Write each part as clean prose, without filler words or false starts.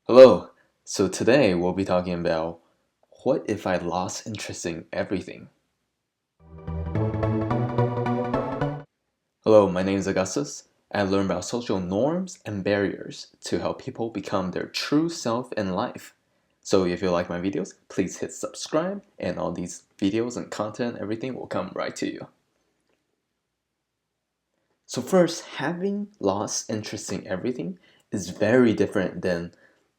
Hello. So today we'll be talking about what if I lost interest in everything? Hello, my name is Augustus. I learn about social norms and barriers to help people become their true self in life. So if you like my videos, please hit subscribe and all these videos and content, everything will come right to you. So first, having lost interest in everything is very different than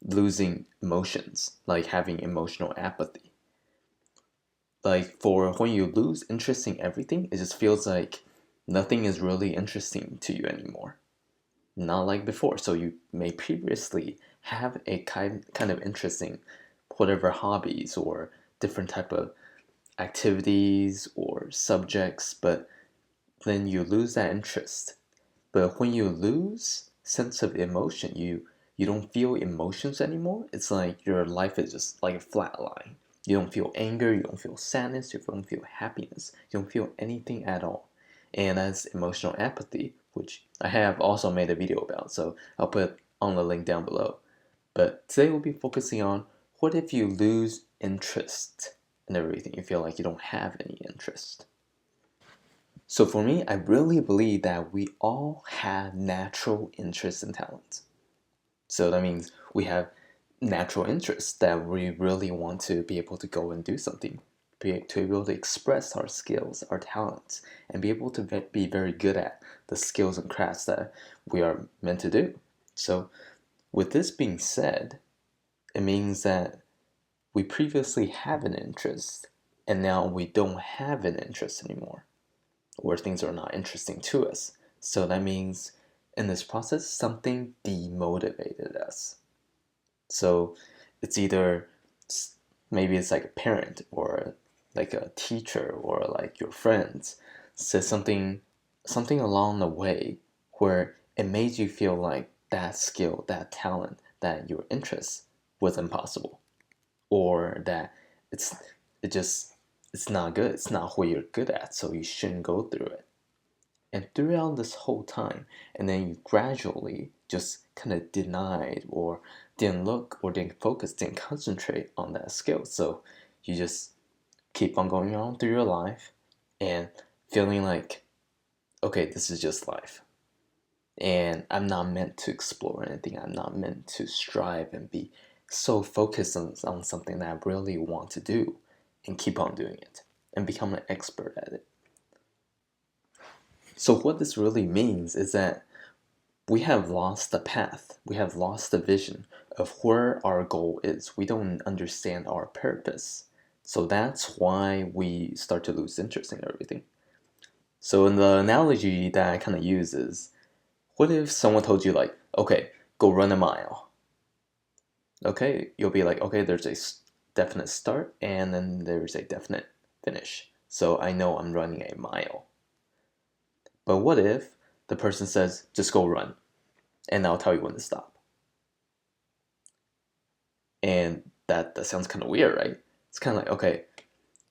losing emotions, like having emotional apathy. Like for when you lose interest in everything, it just feels like nothing is really interesting to you anymore. Not like before. So you may previously have a kind of interest in whatever hobbies or different type of activities or subjects, but then you lose that interest. But when you lose sense of emotion, you don't feel emotions anymore. It's like your life is just like a flat line. You don't feel anger, you don't feel sadness, you don't feel happiness, you don't feel anything at all. And that's emotional apathy, which I have also made a video about, so I'll put on the link down below. But today we'll be focusing on what if you lose interest in everything? You feel like you don't have any interest. So for me, I really believe that we all have natural interests and talents. So that means we have natural interests that we really want to be able to go and do something, to be able to express our skills, our talents, and be able to be very good at the skills and crafts that we are meant to do. So with this being said, it means that we previously have an interest and now we don't have an interest anymore, where things are not interesting to us. So that means in this process, something demotivated us. So it's either maybe it's like a parent or like a teacher or like your friends says something along the way where it made you feel like that skill, that talent, that your interest was impossible, or that it's it just it's not good. It's not what you're good at, so you shouldn't go through it. And throughout this whole time, and then you gradually just kind of denied or didn't look or didn't focus, didn't concentrate on that skill. So you just keep on going on through your life and feeling like, okay, this is just life. And I'm not meant to explore anything. I'm not meant to strive and be so focused on something that I really want to do and keep on doing it and become an expert at it. So what this really means is that we have lost the path. We have lost the vision of where our goal is. We don't understand our purpose. So that's why we start to lose interest in everything. So in the analogy that I kind of use is, what if someone told you like, okay, go run a mile. Okay, you'll be like, okay, there's a definite start and then there's a definite finish. So I know I'm running a mile. But what if the person says, just go run, and I'll tell you when to stop? And that sounds kind of weird, right? It's kind of like, okay,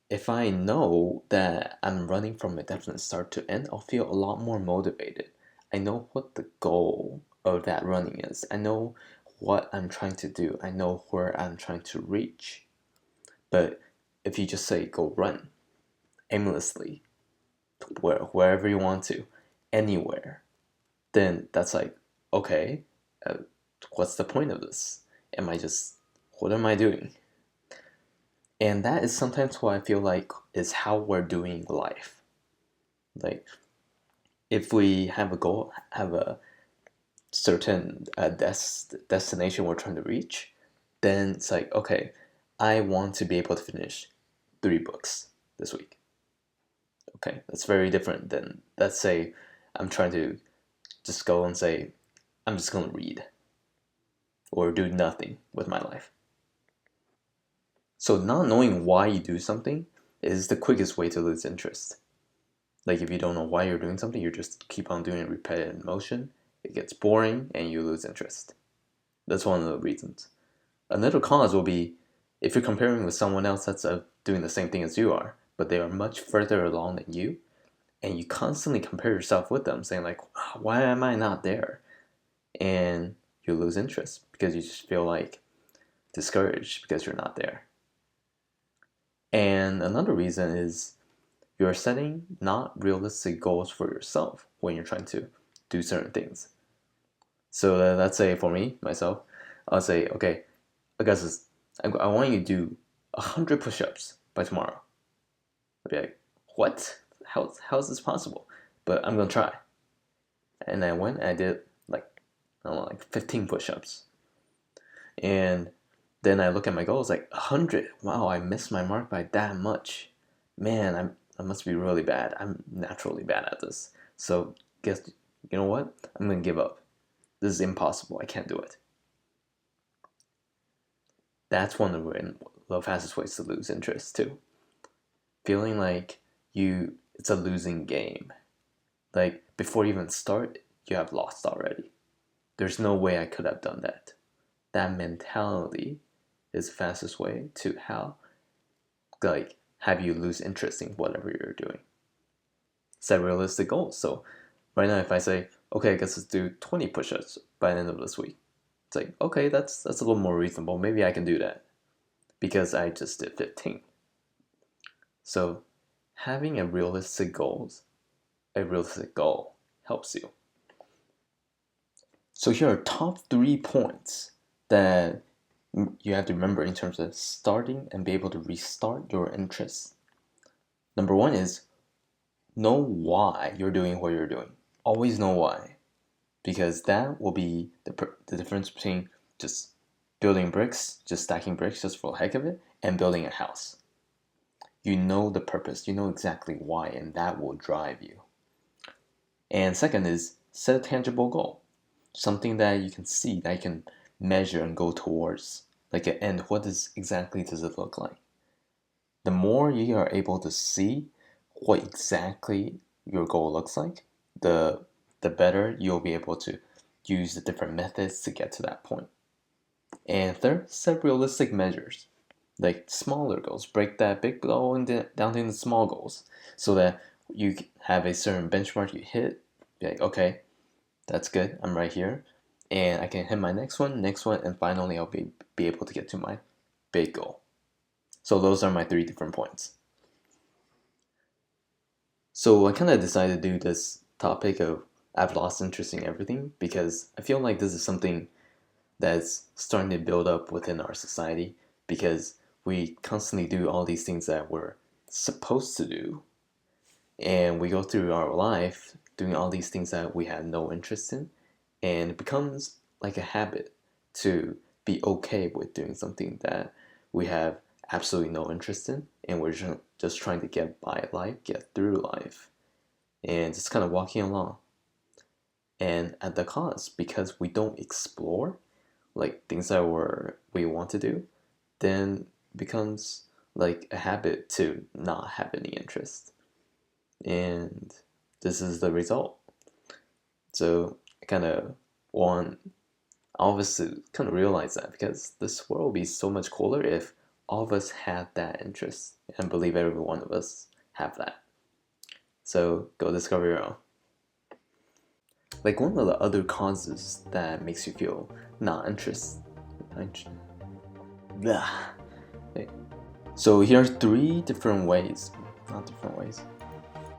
if I know that I'm running from a definite start to end, I'll feel a lot more motivated. I know what the goal of that running is. I know what I'm trying to do. I know where I'm trying to reach. But if you just say go run aimlessly, wherever you want to, anywhere, then that's like, okay, uh, what's the point of this? Am I just, what am I doing? And that is sometimes what I feel like is how we're doing life. Like, if we have a goal, have a certain destination we're trying to reach, then it's like, okay, I want to be able to finish 3 books this week. Okay, that's very different than, let's say, I'm trying to just go and say, I'm just going to read or do nothing with my life. So not knowing why you do something is the quickest way to lose interest. Like if you don't know why you're doing something, you just keep on doing repetitive motion, it gets boring and you lose interest. That's one of the reasons. Another cause will be if you're comparing with someone else that's doing the same thing as you are, but they are much further along than you, and you constantly compare yourself with them, saying like, why am I not there? And you lose interest because you just feel like discouraged because you're not there. And another reason is you're setting not realistic goals for yourself when you're trying to do certain things. So let's say for me, myself, I'll say, okay, Augustus, I want you to do 100 push-ups by tomorrow. I'll be like, what? How's this possible? But I'm gonna try. And I went and I did like, I don't know, like 15 push-ups. And then I look at my goals like 100. Wow, I missed my mark by that much. Man, I must be really bad. I'm naturally bad at this. So guess, you know what? I'm gonna give up. This is impossible. I can't do it. That's one of the fastest ways to lose interest too. Feeling like it's a losing game. Like before you even start, you have lost already. There's no way I could have done that. That mentality is the fastest way to have you lose interest in whatever you're doing. Set realistic goals. So right now, if I say, okay, I guess let's do 20 push-ups by the end of this week. It's like, okay, that's a little more reasonable. Maybe I can do that because I just did 15. So having a realistic goal helps you. So here are top 3 points that you have to remember in terms of starting and be able to restart your interest. Number 1 is know why you're doing what you're doing. Always know why, because that will be the difference between just building bricks, just stacking bricks just for the heck of it, and building a house. You know the purpose, you know exactly why, and that will drive you. And second is set a tangible goal, something that you can see, that you can measure and go towards, like an end. What exactly does it look like? The more you are able to see what exactly your goal looks like, the better you'll be able to use the different methods to get to that point. And third, set realistic measures, like smaller goals. Break that big goal down into small goals so that you have a certain benchmark you hit. Be like, okay, that's good. I'm right here. And I can hit my next one, and finally I'll be able to get to my big goal. So those are my 3 different points. So I kind of decided to do this topic of I've lost interest in everything because I feel like this is something that's starting to build up within our society because we constantly do all these things that we're supposed to do. And we go through our life doing all these things that we have no interest in. And it becomes like a habit to be okay with doing something that we have absolutely no interest in. And we're just trying to get by life, get through life, and just kind of walking along. And at the cost, because we don't explore like things that we want to do, then becomes like a habit to not have any interest. And this is the result. So I kind of want all of us to kind of realize that because this world would be so much cooler if all of us had that interest, and believe every one of us have that. So go discover your own. Like one of the other causes that makes you feel not interested. So here are 3 different ways, not different ways.